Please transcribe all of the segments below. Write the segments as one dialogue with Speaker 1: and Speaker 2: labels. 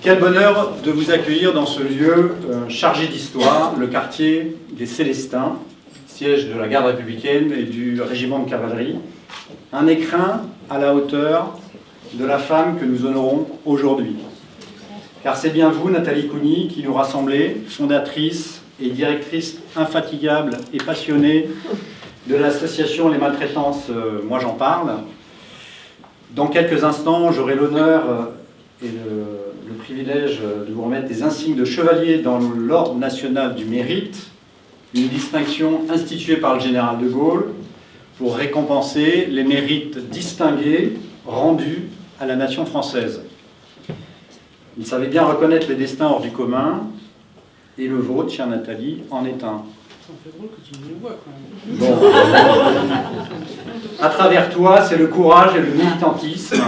Speaker 1: Quel bonheur de vous accueillir dans ce lieu chargé d'histoire, le quartier des Célestins, siège de la garde républicaine et du régiment de cavalerie. Un écrin à la hauteur de la femme que nous honorons aujourd'hui. Car c'est bien vous, Nathalie Cougny, qui nous rassemblez, fondatrice et directrice infatigable et passionnée de l'association Les Maltraitances, moi j'en parle. Dans quelques instants, j'aurai l'honneur et le privilège de vous remettre des insignes de chevalier dans l'Ordre national du mérite, une distinction instituée par le général de Gaulle pour récompenser les mérites distingués rendus à la nation française. Il savait bien reconnaître les destins hors du commun, et le vôtre, chère Nathalie, en est un.
Speaker 2: Ça me fait drôle que tu me le vois quand même.
Speaker 1: Bon. À travers toi, c'est le courage et le militantisme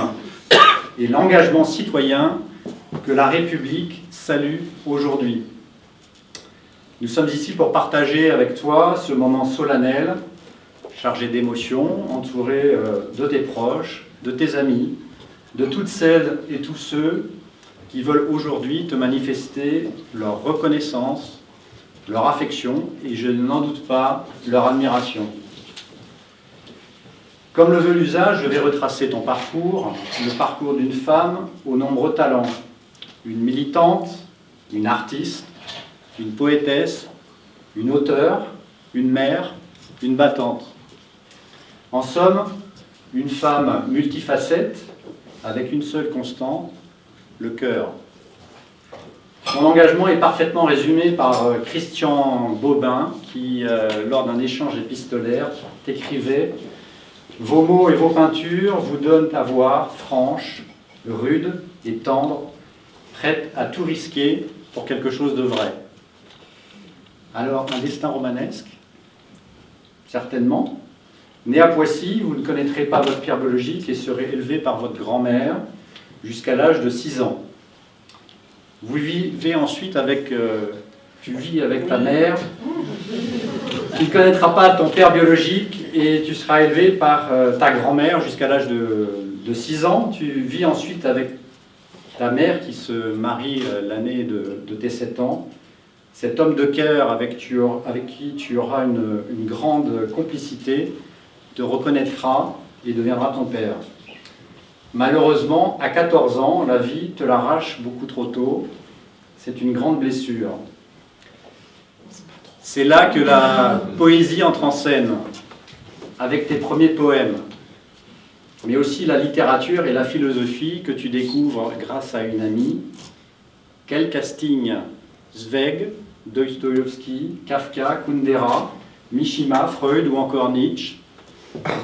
Speaker 1: et l'engagement citoyen que la République salue aujourd'hui. Nous sommes ici pour partager avec toi ce moment solennel, chargé d'émotions, entouré de tes proches, de tes amis, de toutes celles et tous ceux qui veulent aujourd'hui te manifester leur reconnaissance, leur affection et, je n'en doute pas, leur admiration. Comme le veut l'usage, je vais retracer ton parcours, le parcours d'une femme aux nombreux talents, une militante, une artiste, une poétesse, une auteure, une mère, une battante. En somme, une femme multifacette avec une seule constante, le cœur. Mon engagement est parfaitement résumé par Christian Bobin qui, lors d'un échange épistolaire, t'écrivait « Vos mots et vos peintures vous donnent à voir franche, rude et tendre, prête à tout risquer pour quelque chose de vrai. » Alors, un destin romanesque? Certainement. Né à Poissy, vous ne connaîtrez pas votre pierre biologique et serez élevé par votre grand-mère jusqu'à l'âge de 6 ans. Vous vivez ensuite avec... tu vis avec ta mère. Tu ne connaîtras pas ton père biologique et tu seras élevé par ta grand-mère jusqu'à l'âge de 6 ans. Tu vis ensuite avec ta mère qui se marie l'année de tes 7 ans. Cet homme de cœur avec qui tu auras une grande complicité te reconnaîtra et deviendra ton père. Malheureusement, à 14 ans, la vie te l'arrache beaucoup trop tôt. C'est une grande blessure. C'est là que la poésie entre en scène, avec tes premiers poèmes, mais aussi la littérature et la philosophie que tu découvres grâce à une amie. Quel casting! Zweig, Dostoïevski, Kafka, Kundera, Mishima, Freud ou encore Nietzsche.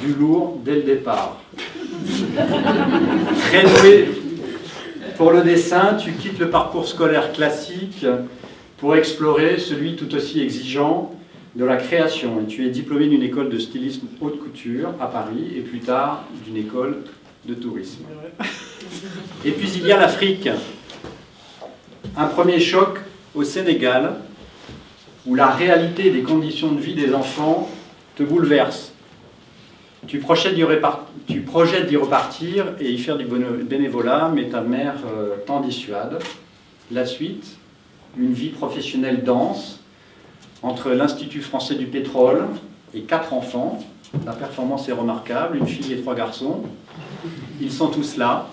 Speaker 1: Du lourd dès le départ. Très doué pour le dessin, tu quittes le parcours scolaire classique pour explorer celui tout aussi exigeant de la création. Et tu es diplômé d'une école de stylisme haute couture à Paris et plus tard d'une école de tourisme. Et puis il y a l'Afrique. Un premier choc au Sénégal où la réalité des conditions de vie des enfants te bouleverse. Tu projettes d'y repartir et y faire du bénévolat, mais ta mère t'en dissuade. La suite, une vie professionnelle dense, entre l'Institut français du pétrole et 4 enfants. La performance est remarquable, une fille et 3 garçons. Ils sont tous là.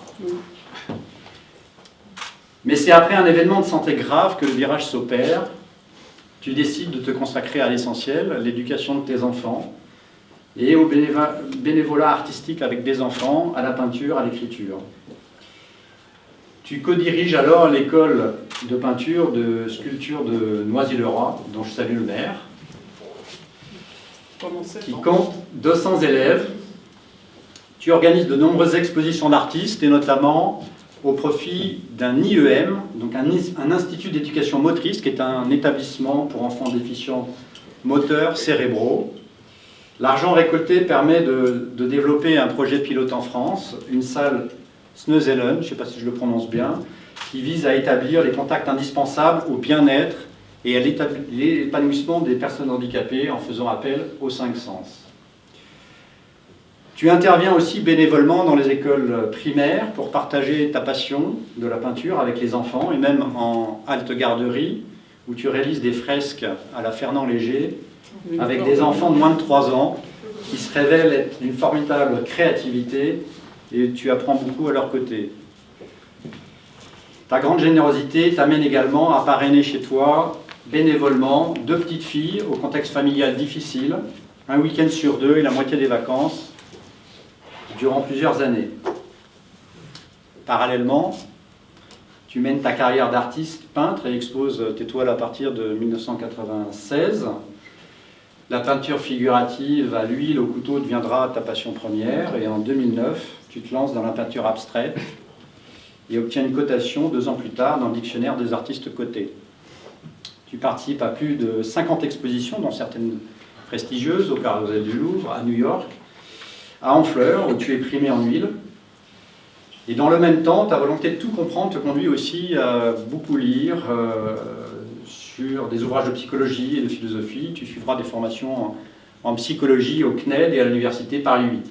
Speaker 1: Mais c'est après un événement de santé grave que le virage s'opère. Tu décides de te consacrer à l'essentiel, l'éducation de tes enfants, et au bénévolat artistique avec des enfants, à la peinture, à l'écriture. Tu co-diriges alors l'école de peinture, de sculpture de Noisy-le-Roi, dont je salue le maire, qui compte 200 élèves. Tu organises de nombreuses expositions d'artistes, et notamment au profit d'un IEM, donc un institut d'éducation motrice, qui est un établissement pour enfants déficients moteurs cérébraux. L'argent récolté permet de développer un projet pilote en France, une salle Snezelen, je ne sais pas si je le prononce bien, qui vise à établir les contacts indispensables au bien-être et à l'épanouissement des personnes handicapées en faisant appel aux 5 sens. Tu interviens aussi bénévolement dans les écoles primaires pour partager ta passion de la peinture avec les enfants, et même en halte garderie, où tu réalises des fresques à la Fernand Léger avec des enfants de moins de 3 ans qui se révèlent être d'une formidable créativité, et tu apprends beaucoup à leur côté. Ta grande générosité t'amène également à parrainer chez toi, bénévolement, 2 petites filles au contexte familial difficile, un week-end sur 2 et la moitié des vacances, durant plusieurs années. Parallèlement, tu mènes ta carrière d'artiste peintre et exposes tes toiles à partir de 1996. La peinture figurative à l'huile, au couteau deviendra ta passion première, et en 2009, tu te lances dans la peinture abstraite et obtiens une cotation 2 ans plus tard dans le dictionnaire des artistes cotés. Tu participes à plus de 50 expositions, dont certaines prestigieuses, au Carrousel du Louvre, à New York, à Honfleur, où tu es primé en huile. Et dans le même temps, ta volonté de tout comprendre te conduit aussi à beaucoup lire sur des ouvrages de psychologie et de philosophie. Tu suivras des formations en psychologie au CNED et à l'université Paris 8.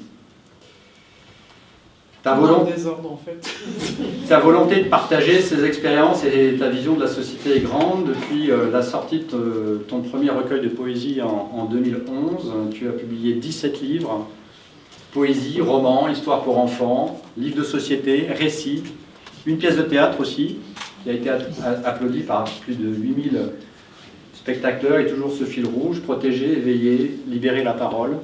Speaker 1: Ta volonté de partager ces expériences et ta vision de la société est grande. Depuis la sortie de ton premier recueil de poésie en 2011, tu as publié 17 livres, poésie, romans, histoire pour enfants, livres de société, récits, une pièce de théâtre aussi, qui a été applaudie par plus de 8000 spectateurs, et toujours ce fil rouge: protéger, éveiller, libérer la parole.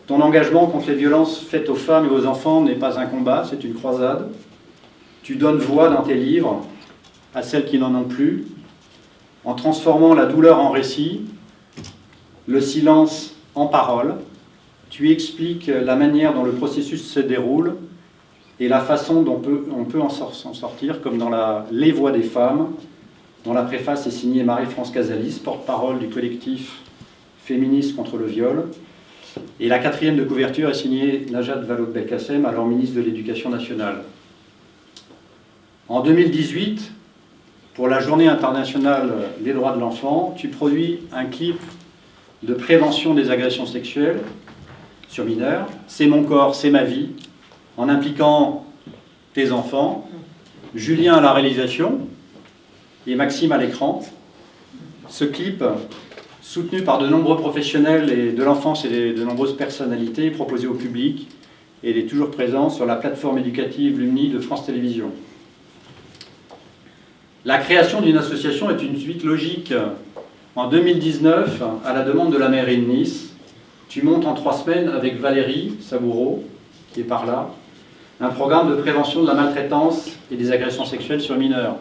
Speaker 1: Ton engagement contre les violences faites aux femmes et aux enfants n'est pas un combat, c'est une croisade. Tu donnes voix dans tes livres à celles qui n'en ont plus, en transformant la douleur en récit, le silence en parole. Tu expliques la manière dont le processus se déroule et la façon dont on peut s'en sortir, comme dans Les Voix des femmes, dont la préface est signée Marie-France Casalis, porte-parole du collectif féministe contre le viol. Et la 4e de couverture est signée Najat Vallaud-Belkacem, alors ministre de l'Éducation nationale. En 2018, pour la Journée internationale des droits de l'enfant, tu produis un clip de prévention des agressions sexuelles sur mineurs, C'est mon corps, c'est ma vie, en impliquant tes enfants, Julien à la réalisation et Maxime à l'écran. Ce clip, soutenu par de nombreux professionnels et de l'enfance et de nombreuses personnalités, proposé au public, et il est toujours présent sur la plateforme éducative Lumni de France Télévisions. La création d'une association est une suite logique. En 2019, à la demande de la mairie de Nice, tu montes en 3 semaines avec Valérie Saboureau, qui est par là, un programme de prévention de la maltraitance et des agressions sexuelles sur mineurs.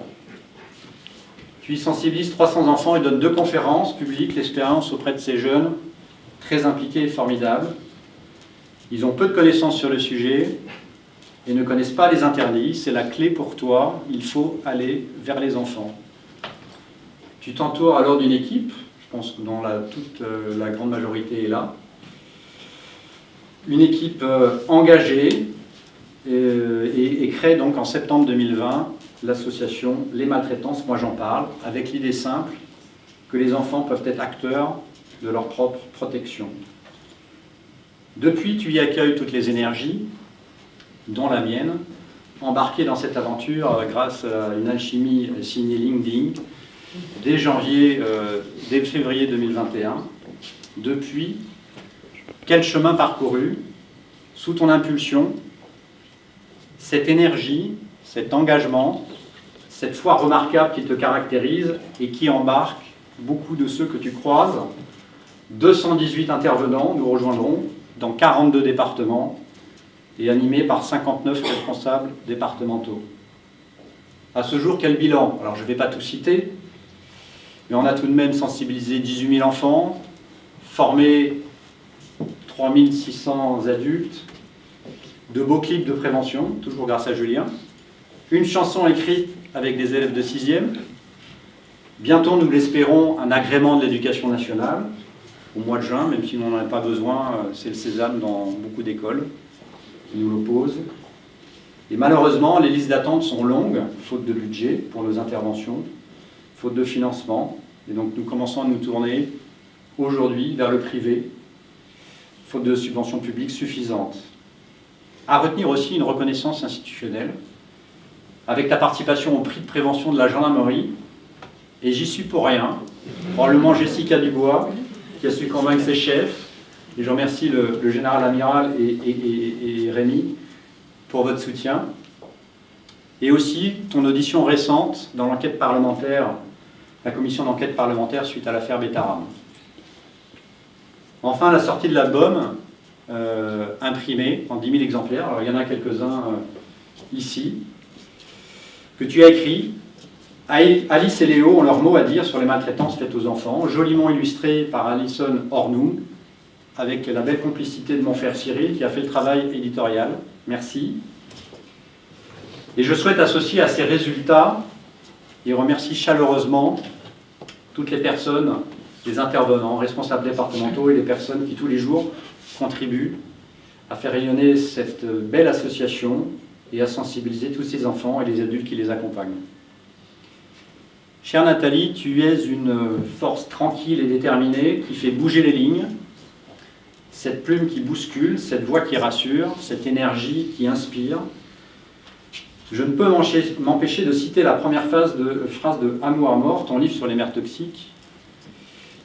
Speaker 1: Tu y sensibilises 300 enfants et donnes 2 conférences publiques, l'expérience auprès de ces jeunes, très impliqués et formidables. Ils ont peu de connaissances sur le sujet et ne connaissent pas les interdits. C'est la clé pour toi, il faut aller vers les enfants. Tu t'entoures alors d'une équipe, je pense que toute la grande majorité est là. Une équipe engagée et crée donc en septembre 2020 l'association Les Maltraitances, moi j'en parle, avec l'idée simple que les enfants peuvent être acteurs de leur propre protection. Depuis, tu y accueilles toutes les énergies, dont la mienne, embarquée dans cette aventure grâce à une alchimie signée LinkedIn, dès février 2021. Depuis, quel chemin parcouru, sous ton impulsion, cette énergie, cet engagement, cette foi remarquable qui te caractérise et qui embarque beaucoup de ceux que tu croises. 218 intervenants nous rejoindront dans 42 départements et animés par 59 responsables départementaux. À ce jour, quel bilan? Alors je ne vais pas tout citer, mais on a tout de même sensibilisé 18 000 enfants, formé 3600 adultes, de beaux clips de prévention, toujours grâce à Julien, une chanson écrite avec des élèves de 6e, bientôt, nous l'espérons, un agrément de l'éducation nationale, au mois de juin, même si on n'en a pas besoin, c'est le sésame dans beaucoup d'écoles qui nous l'opposent. Et malheureusement, les listes d'attente sont longues, faute de budget pour nos interventions, faute de financement, et donc nous commençons à nous tourner aujourd'hui vers le privé, faute de subventions publiques suffisantes. À retenir aussi une reconnaissance institutionnelle, avec ta participation au prix de prévention de la gendarmerie, et j'y suis pour rien, probablement Jessica Dubois, qui a su convaincre ses chefs, et je remercie le général amiral et Rémi pour votre soutien, et aussi ton audition récente dans l'enquête parlementaire, la commission d'enquête parlementaire suite à l'affaire Betaram. Enfin, la sortie de l'album, imprimé en 10 000 exemplaires, alors il y en a quelques-uns ici, que tu as écrit. Alice et Léo ont leur mot à dire sur les maltraitances faites aux enfants, joliment illustré par Alison Ornou, avec la belle complicité de mon frère Cyril qui a fait le travail éditorial. Merci. Et je souhaite associer à ces résultats et remercie chaleureusement toutes les personnes, les intervenants, responsables départementaux et les personnes qui tous les jours contribuent à faire rayonner cette belle association et à sensibiliser tous ces enfants et les adultes qui les accompagnent. Chère Nathalie, tu es une force tranquille et déterminée qui fait bouger les lignes, cette plume qui bouscule, cette voix qui rassure, cette énergie qui inspire. Je ne peux m'empêcher de citer la première phrase de Amour à mort, ton livre sur les mères toxiques.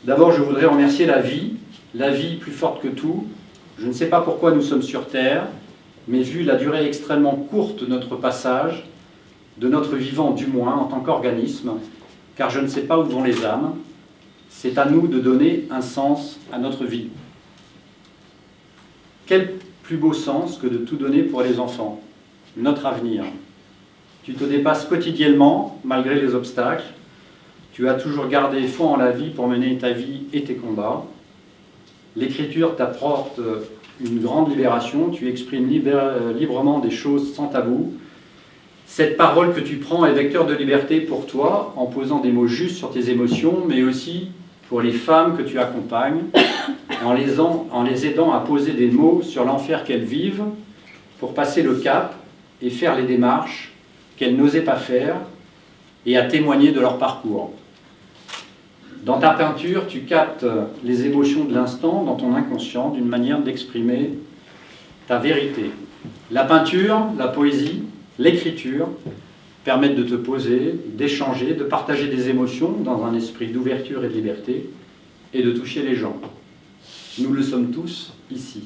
Speaker 1: D'abord, je voudrais remercier la vie plus forte que tout. Je ne sais pas pourquoi nous sommes sur Terre, mais vu la durée extrêmement courte de notre passage, de notre vivant du moins, en tant qu'organisme, car je ne sais pas où vont les âmes, c'est à nous de donner un sens à notre vie. Quel plus beau sens que de tout donner pour les enfants, notre avenir. Tu te dépasses quotidiennement, malgré les obstacles. Tu as toujours gardé foi en la vie pour mener ta vie et tes combats. L'écriture t'apporte une grande libération. Tu exprimes librement des choses sans tabou. Cette parole que tu prends est vecteur de liberté pour toi, en posant des mots justes sur tes émotions, mais aussi pour les femmes que tu accompagnes, en les aidant à poser des mots sur l'enfer qu'elles vivent, pour passer le cap et faire les démarches qu'elles n'osaient pas faire, et à témoigner de leur parcours. Dans ta peinture, tu captes les émotions de l'instant dans ton inconscient, d'une manière d'exprimer ta vérité. La peinture, la poésie, l'écriture permettent de te poser, d'échanger, de partager des émotions dans un esprit d'ouverture et de liberté, et de toucher les gens. Nous le sommes tous ici.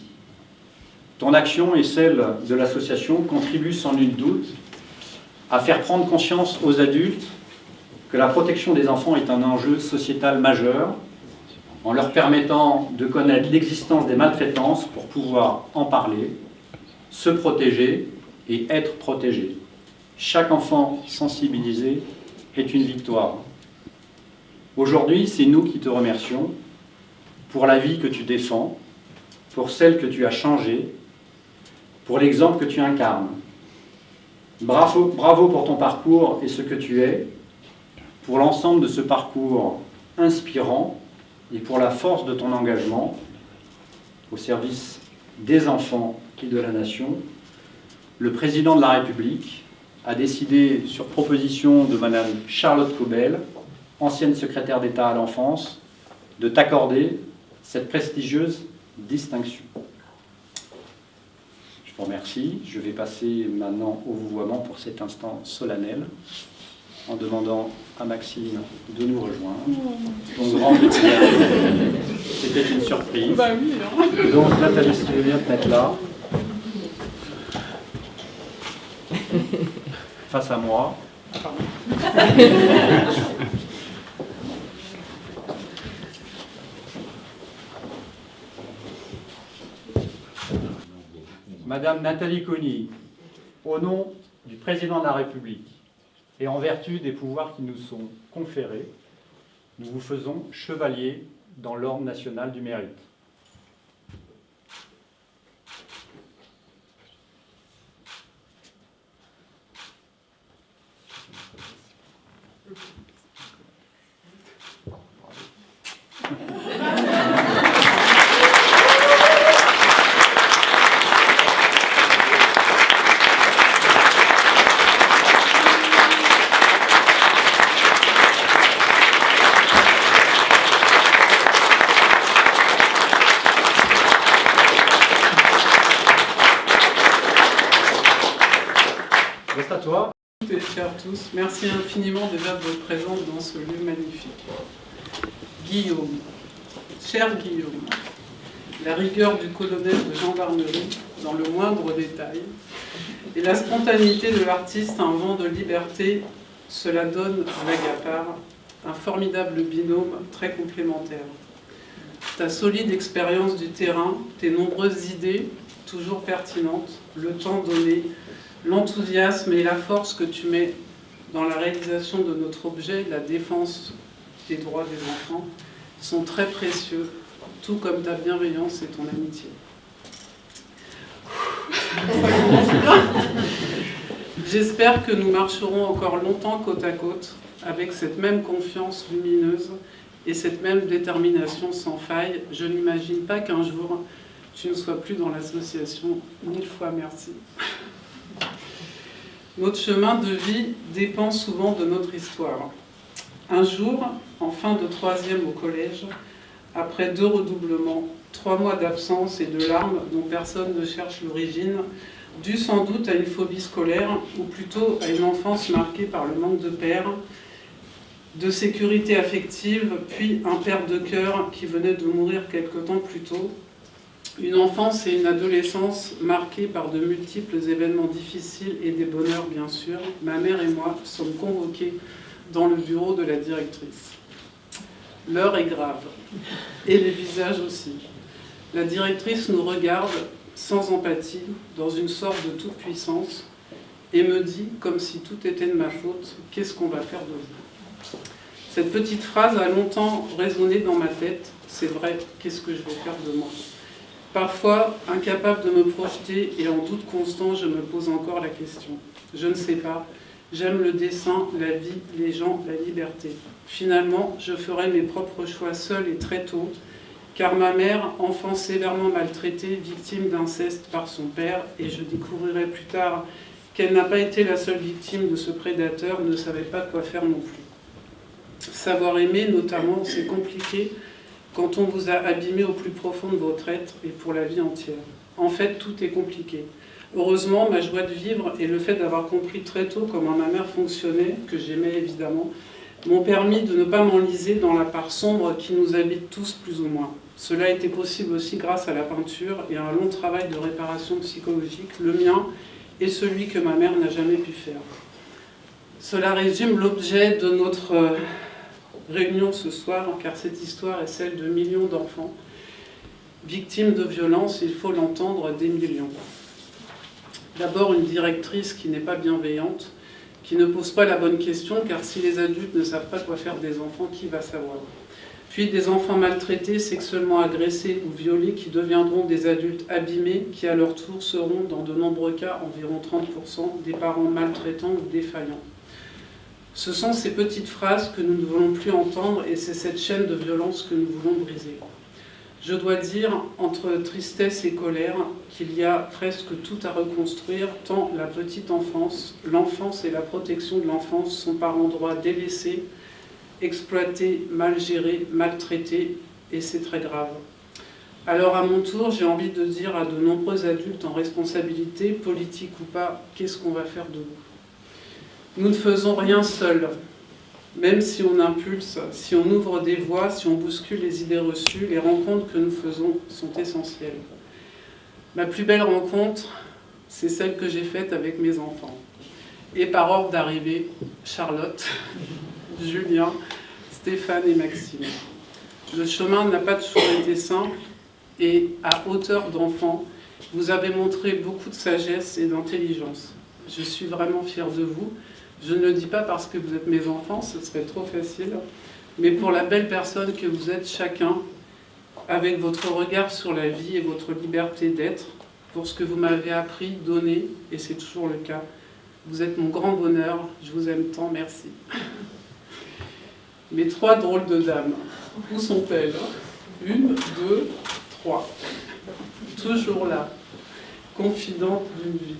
Speaker 1: Ton action et celle de l'association contribuent sans nul doute à faire prendre conscience aux adultes que la protection des enfants est un enjeu sociétal majeur, en leur permettant de connaître l'existence des maltraitances pour pouvoir en parler, se protéger et être protégé. Chaque enfant sensibilisé est une victoire. Aujourd'hui, c'est nous qui te remercions pour la vie que tu défends, pour celle que tu as changée, pour l'exemple que tu incarnes. Bravo pour ton parcours et ce que tu es, pour l'ensemble de ce parcours inspirant et pour la force de ton engagement au service des enfants et de la nation. Le président de la République a décidé, sur proposition de Madame Charlotte Cobel, ancienne secrétaire d'État à l'enfance, de t'accorder cette prestigieuse distinction. Je vous remercie. Je vais passer maintenant au vouvoiement pour cet instant solennel, en demandant à Maxime de nous rejoindre. Ton grand petit c'était une surprise.
Speaker 2: Bah oui, hein.
Speaker 1: Donc Nathalie, si tu veux bien te mettre là, face à moi. Madame Nathalie Cogny, au nom du Président de la République et en vertu des pouvoirs qui nous sont conférés, nous vous faisons chevalier dans l'ordre national du mérite.
Speaker 2: chers tous. Merci infiniment déjà de votre présence dans ce lieu magnifique. Guillaume, cher Guillaume, la rigueur du colonel de gendarmerie dans le moindre détail et la spontanéité de l'artiste, un vent de liberté, cela donne, blague à part, un formidable binôme très complémentaire. Ta solide expérience du terrain, tes nombreuses idées, toujours pertinentes, le temps donné, l'enthousiasme et la force que tu mets dans la réalisation de notre objet, la défense des droits des enfants, sont très précieux, tout comme ta bienveillance et ton amitié. J'espère que nous marcherons encore longtemps côte à côte avec cette même confiance lumineuse et cette même détermination sans faille. Je n'imagine pas qu'un jour tu ne sois plus dans l'association. 1000 fois merci. Notre chemin de vie dépend souvent de notre histoire. Un jour, en fin de 3e au collège, après 2 redoublements, 3 mois d'absence et de larmes dont personne ne cherche l'origine, dû sans doute à une phobie scolaire, ou plutôt à une enfance marquée par le manque de père, de sécurité affective, puis un père de cœur qui venait de mourir quelque temps plus tôt, une enfance et une adolescence marquées par de multiples événements difficiles et des bonheurs bien sûr, ma mère et moi sommes convoqués dans le bureau de la directrice. L'heure est grave, et les visages aussi. La directrice nous regarde sans empathie, dans une sorte de toute-puissance, et me dit, comme si tout était de ma faute, « Qu'est-ce qu'on va faire de vous ?» Cette petite phrase a longtemps résonné dans ma tête. C'est vrai, qu'est-ce que je vais faire de moi ? Parfois, incapable de me projeter et en doute constant, je me pose encore la question. Je ne sais pas. J'aime le dessin, la vie, les gens, la liberté. Finalement, je ferai mes propres choix seule et très tôt, car ma mère, enfant sévèrement maltraitée, victime d'inceste par son père, et je découvrirai plus tard qu'elle n'a pas été la seule victime de ce prédateur, ne savait pas quoi faire non plus. Savoir aimer, notamment, c'est compliqué quand on vous a abîmé au plus profond de votre être et pour la vie entière. En fait, tout est compliqué. Heureusement, ma joie de vivre et le fait d'avoir compris très tôt comment ma mère fonctionnait, que j'aimais évidemment, m'ont permis de ne pas m'enliser dans la part sombre qui nous habite tous plus ou moins. Cela a été possible aussi grâce à la peinture et à un long travail de réparation psychologique, le mien et celui que ma mère n'a jamais pu faire. Cela résume l'objet de notre réunion ce soir, car cette histoire est celle de millions d'enfants victimes de violences, il faut l'entendre, des millions. D'abord, une directrice qui n'est pas bienveillante, qui ne pose pas la bonne question, car si les adultes ne savent pas quoi faire des enfants, qui va savoir ? Puis des enfants maltraités, sexuellement agressés ou violés, qui deviendront des adultes abîmés, qui à leur tour seront, dans de nombreux cas, environ 30%, des parents maltraitants ou défaillants. Ce sont ces petites phrases que nous ne voulons plus entendre et c'est cette chaîne de violence que nous voulons briser. Je dois dire, entre tristesse et colère, qu'il y a presque tout à reconstruire, tant la petite enfance, l'enfance et la protection de l'enfance sont par endroits délaissés, exploités, mal gérés, maltraités, et c'est très grave. Alors à mon tour, j'ai envie de dire à de nombreux adultes en responsabilité, politique ou pas, qu'est-ce qu'on va faire de vous ? Nous ne faisons rien seuls, même si on impulse, si on ouvre des voies, si on bouscule les idées reçues, les rencontres que nous faisons sont essentielles. Ma plus belle rencontre, c'est celle que j'ai faite avec mes enfants. Et par ordre d'arrivée, Charlotte, Julien, Stéphane et Maxime. Le chemin n'a pas toujours été simple et à hauteur d'enfant, vous avez montré beaucoup de sagesse et d'intelligence. Je suis vraiment fière de vous. Je ne le dis pas parce que vous êtes mes enfants, ce serait trop facile, mais pour la belle personne que vous êtes chacun, avec votre regard sur la vie et votre liberté d'être, pour ce que vous m'avez appris, donné, et c'est toujours le cas. Vous êtes mon grand bonheur, je vous aime tant, merci. Mes 3 drôles de dames, où sont-elles ? 1, 2, 3. Toujours là, confidente d'une vie.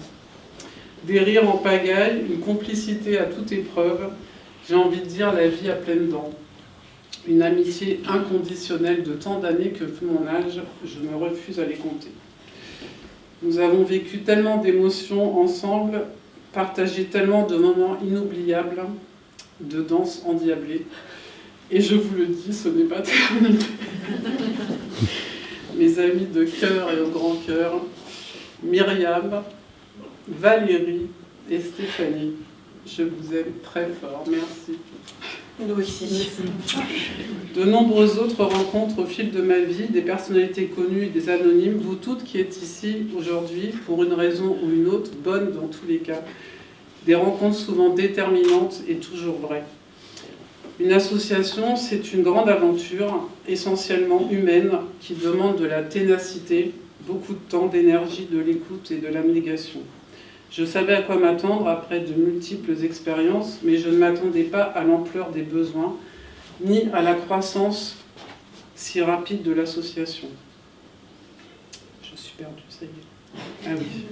Speaker 2: Des rires en pagaille, une complicité à toute épreuve, j'ai envie de dire la vie à pleines dents. Une amitié inconditionnelle de tant d'années que, vu mon âge, je me refuse à les compter. Nous avons vécu tellement d'émotions ensemble partagé tellement de moments inoubliables de danse endiablée. Et je vous le dis, ce n'est pas terminé. Mes amis de cœur et au grand cœur, Myriam, Valérie et Stéphanie, je vous aime très fort. Merci.
Speaker 3: Nous aussi.
Speaker 2: De nombreuses autres rencontres au fil de ma vie, des personnalités connues et des anonymes, vous toutes qui êtes ici aujourd'hui, pour une raison ou une autre, bonnes dans tous les cas. Des rencontres souvent déterminantes et toujours vraies. Une association, c'est une grande aventure, essentiellement humaine, qui demande de la ténacité, beaucoup de temps, d'énergie, de l'écoute et de l'abnégation. Je savais à quoi m'attendre après de multiples expériences, mais je ne m'attendais pas à l'ampleur des besoins, ni à la croissance si rapide de l'association. Je suis perdue, ça y est. Ah oui.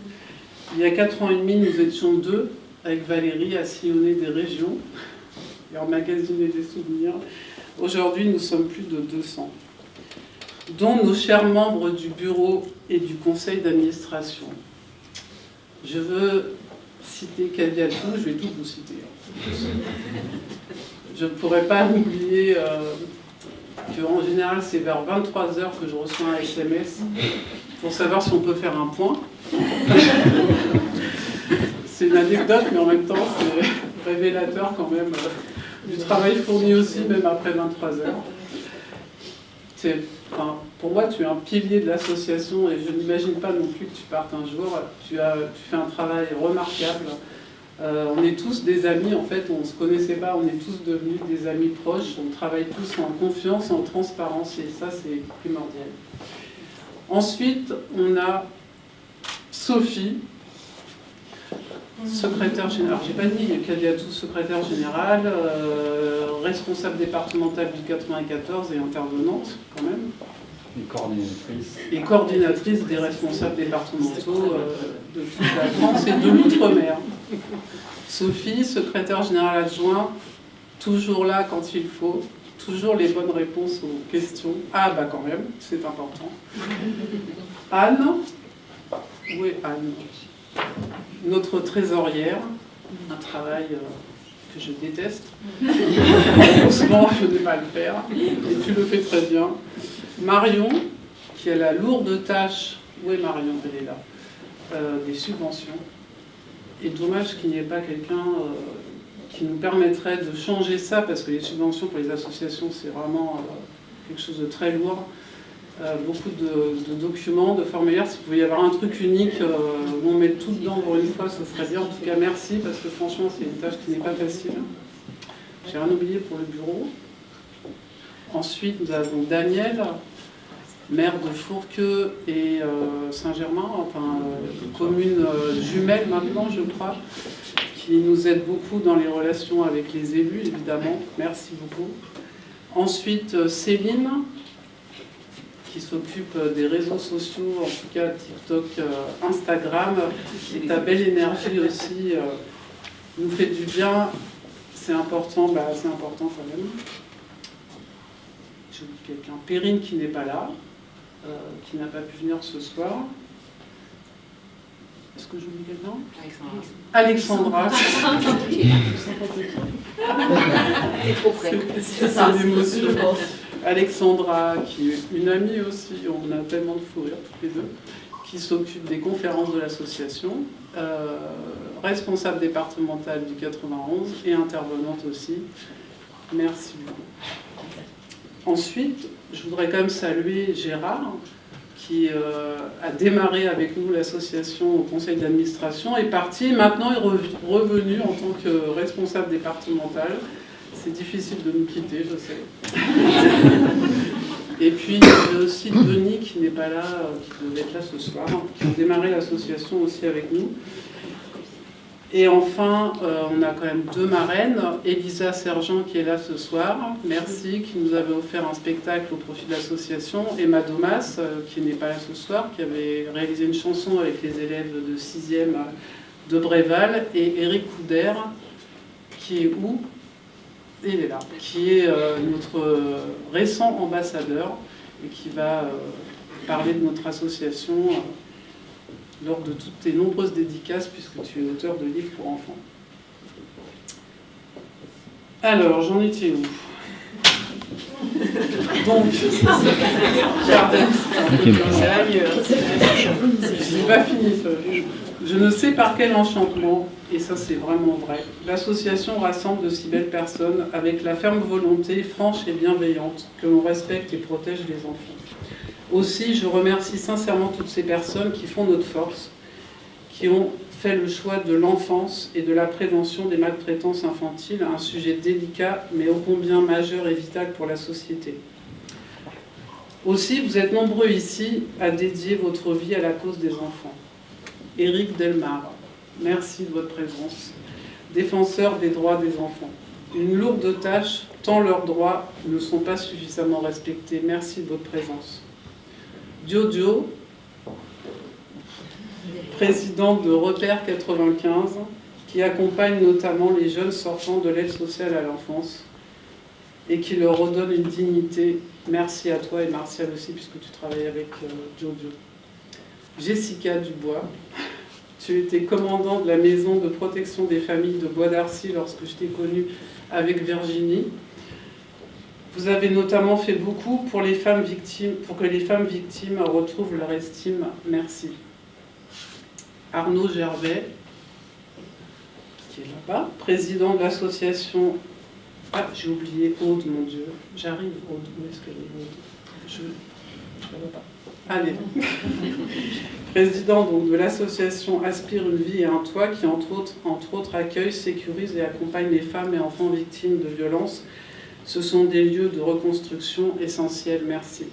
Speaker 2: Il y a 4 ans et demi, nous étions 2, avec Valérie, à sillonner des régions et emmagasiner des souvenirs. Aujourd'hui, nous sommes plus de 200, dont nos chers membres du bureau et du conseil d'administration. Je veux citer Kadiatou, je vais tout vous citer. Je ne pourrais pas oublier qu'en général, c'est vers 23h que je reçois un SMS pour savoir si on peut faire un point. C'est une anecdote, mais en même temps, c'est révélateur quand même du travail fourni aussi, même après 23h. Pour moi, tu es un pilier de l'association et je n'imagine pas non plus que tu partes un jour. Tu fais un travail remarquable. On est tous des amis, en fait, on ne se connaissait pas, on est tous devenus des amis proches. On travaille tous en confiance, en transparence et ça, c'est primordial. Ensuite, on a Sophie, secrétaire générale, j'ai pas dit, Kadiatou, secrétaire générale, responsable départementale du 94 et intervenante quand même. Et coordinatrice des responsables départementaux de toute la France et de l'outre-mer. Sophie, secrétaire générale adjoint, toujours là quand il faut, toujours les bonnes réponses aux questions. Ah bah quand même, c'est important. Anne, où est Anne ? Notre trésorière, un travail que je déteste. Heureusement, je n'ai pas à le faire, et tu le fais très bien. Marion, qui a la lourde tâche, où est Marion ? Elle est là, des subventions. Et dommage qu'il n'y ait pas quelqu'un qui nous permettrait de changer ça, parce que les subventions pour les associations, c'est vraiment quelque chose de très lourd. Beaucoup de documents, de formulaires. S'il pouvait y avoir un truc unique où on met tout dedans pour une fois, ce serait bien. En tout cas, merci, parce que franchement, c'est une tâche qui n'est pas facile. J'ai rien oublié pour le bureau. Ensuite, nous avons Daniel, maire de Fourqueux et Saint-Germain, enfin, commune jumelle maintenant, je crois, qui nous aide beaucoup dans les relations avec les élus, évidemment. Merci beaucoup. Ensuite, Céline, qui s'occupe des réseaux sociaux, en tout cas TikTok, Instagram, et ta belle énergie aussi nous fait du bien. C'est important, c'est important quand même. J'ai oublié quelqu'un. Perrine qui n'est pas là, qui n'a pas pu venir ce soir. Est-ce que j'oublie quelqu'un ? Alexandra.
Speaker 3: T'es trop près.
Speaker 2: C'est l'émotion. Alexandra, qui est une amie aussi, on a tellement de fou rire toutes les deux, qui s'occupe des conférences de l'association, responsable départementale du 91 et intervenante aussi. Merci beaucoup. Ensuite, je voudrais quand même saluer Gérard, qui a démarré avec nous l'association au conseil d'administration, est parti, maintenant est revenu en tant que responsable départemental. C'est difficile de nous quitter, je sais. Et puis, il y avait aussi Denis qui n'est pas là, qui devait être là ce soir, qui a démarré l'association aussi avec nous. Et enfin, on a quand même 2 marraines. Elisa Sergent qui est là ce soir, merci, qui nous avait offert un spectacle au profit de l'association. Emma Domas, qui n'est pas là ce soir, qui avait réalisé une chanson avec les élèves de 6e de Bréval. Et Eric Couder, qui est où ? Il est là, qui est notre récent ambassadeur et qui va parler de notre association lors de toutes tes nombreuses dédicaces, puisque tu es auteur de livres pour enfants. Alors, j'en étais où? Donc, jardin, c'est la mieux. Je n'ai pas fini ça. Je ne sais par quel enchantement, et ça c'est vraiment vrai, l'association rassemble de si belles personnes avec la ferme volonté franche et bienveillante que l'on respecte et protège les enfants. Aussi, je remercie sincèrement toutes ces personnes qui font notre force, qui ont fait le choix de l'enfance et de la prévention des maltraitances infantiles, un sujet délicat mais ô combien majeur et vital pour la société. Aussi, vous êtes nombreux ici à dédier votre vie à la cause des enfants. Éric Delmar, merci de votre présence, défenseur des droits des enfants. Une lourde tâche, tant leurs droits ne sont pas suffisamment respectés. Merci de votre présence. Jojo, président de Repère 95, qui accompagne notamment les jeunes sortant de l'aide sociale à l'enfance et qui leur redonne une dignité. Merci à toi et Martial aussi, puisque tu travailles avec Jojo. Jessica Dubois, tu étais commandant de la maison de protection des familles de Bois d'Arcy lorsque je t'ai connue avec Virginie. Vous avez notamment fait beaucoup pour les femmes victimes, pour que les femmes victimes retrouvent leur estime. Merci. Arnaud Gervais, qui est là-bas, président de l'association... Ah, j'ai oublié Aude, mon Dieu. J'arrive, Aude. Où est-ce qu'elle est, Aude? Je ne la vois pas. Allez. Président donc, de l'association Aspire une vie et un toit, qui entre autres accueille, sécurise et accompagne les femmes et enfants victimes de violences. Ce sont des lieux de reconstruction essentiels. Merci.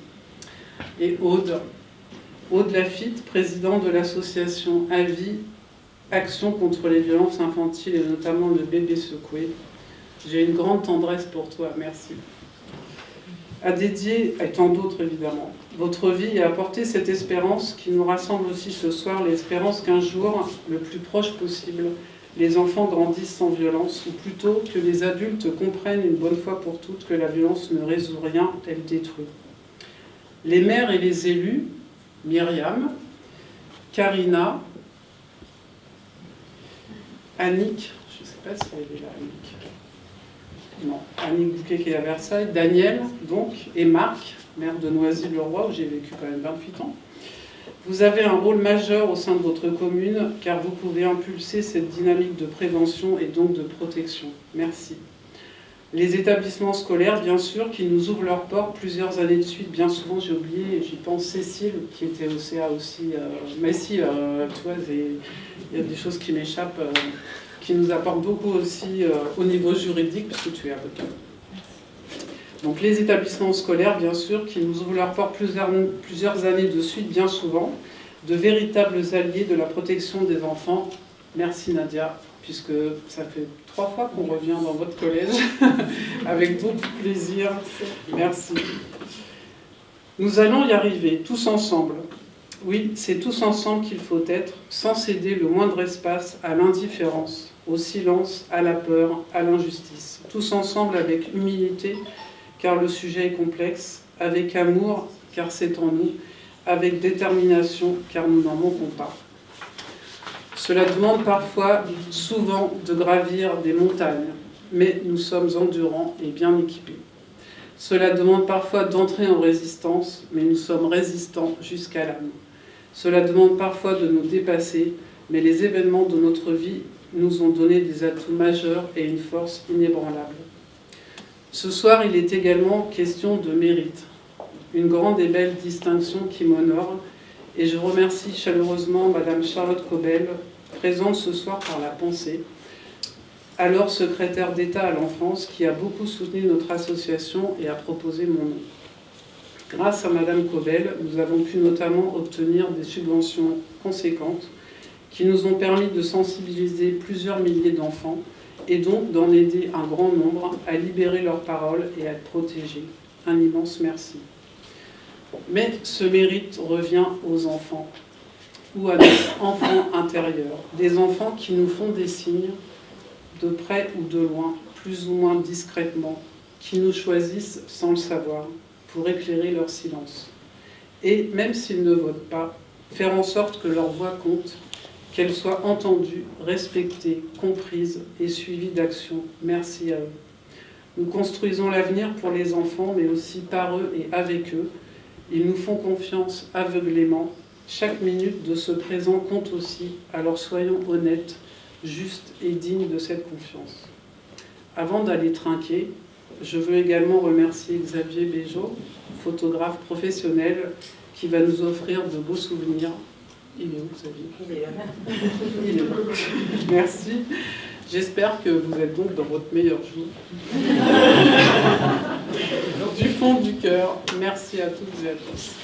Speaker 2: Et Aude Lafitte, président de l'association AVI, Action contre les violences infantiles et notamment le bébé secoué. J'ai une grande tendresse pour toi, merci. À dédier, et tant d'autres évidemment, votre vie et apporter cette espérance qui nous rassemble aussi ce soir, l'espérance qu'un jour, le plus proche possible, les enfants grandissent sans violence, ou plutôt que les adultes comprennent une bonne fois pour toutes que la violence ne résout rien, elle détruit. Les maires et les élus, Myriam, Karina, Annick, je ne sais pas si elle est là, Annick. Non, Annick Bouquet qui est à Versailles, Daniel, donc, et Marc, maire de Noisy-le-Roi, où j'ai vécu quand même 28 ans. Vous avez un rôle majeur au sein de votre commune, car vous pouvez impulser cette dynamique de prévention et donc de protection. Merci. Les établissements scolaires, bien sûr, qui nous ouvrent leurs portes plusieurs années de suite. Bien souvent, j'ai oublié, j'y pense, Cécile, qui était au CA aussi. Mais si, tu vois, il y a des choses qui m'échappent, qui nous apportent beaucoup aussi au niveau juridique, puisque tu es avocat. Donc les établissements scolaires, bien sûr, qui nous ouvrent leurs portes plusieurs années de suite, bien souvent, de véritables alliés de la protection des enfants. Merci Nadia, puisque ça fait 3 fois qu'on revient dans votre collège, avec beaucoup de plaisir. Merci. Nous allons y arriver, tous ensemble. Oui, c'est tous ensemble qu'il faut être, sans céder le moindre espace à l'indifférence, au silence, à la peur, à l'injustice. Tous ensemble avec humilité, car le sujet est complexe, avec amour, car c'est en nous, avec détermination, car nous n'en manquons pas. Cela demande parfois, souvent, de gravir des montagnes, mais nous sommes endurants et bien équipés. Cela demande parfois d'entrer en résistance, mais nous sommes résistants jusqu'à l'âme. Cela demande parfois de nous dépasser, mais les événements de notre vie nous ont donné des atouts majeurs et une force inébranlable. Ce soir, il est également question de mérite, une grande et belle distinction qui m'honore, et je remercie chaleureusement Madame Charlotte Cobel, présente ce soir par la pensée, alors secrétaire d'État à l'enfance, qui a beaucoup soutenu notre association et a proposé mon nom. Grâce à Madame Cobel, nous avons pu notamment obtenir des subventions conséquentes qui nous ont permis de sensibiliser plusieurs milliers d'enfants et donc d'en aider un grand nombre à libérer leurs paroles et à être protégés. Un immense merci. Mais ce mérite revient aux enfants, ou à des enfants intérieurs, des enfants qui nous font des signes, de près ou de loin, plus ou moins discrètement, qui nous choisissent sans le savoir, pour éclairer leur silence. Et même s'ils ne votent pas, faire en sorte que leur voix compte, qu'elle soit entendue, respectée, comprise et suivie d'action. Merci à eux. Nous construisons l'avenir pour les enfants, mais aussi par eux et avec eux. Ils nous font confiance aveuglément. Chaque minute de ce présent compte aussi, alors soyons honnêtes, justes et dignes de cette confiance. Avant d'aller trinquer, je veux également remercier Xavier Béjot, photographe professionnel, qui va nous offrir de beaux souvenirs. Il est où, Xavier ?
Speaker 3: Il est là.
Speaker 2: Il est là. Merci. J'espère que vous êtes donc dans votre meilleur jour. Du fond du cœur, merci à toutes et à tous.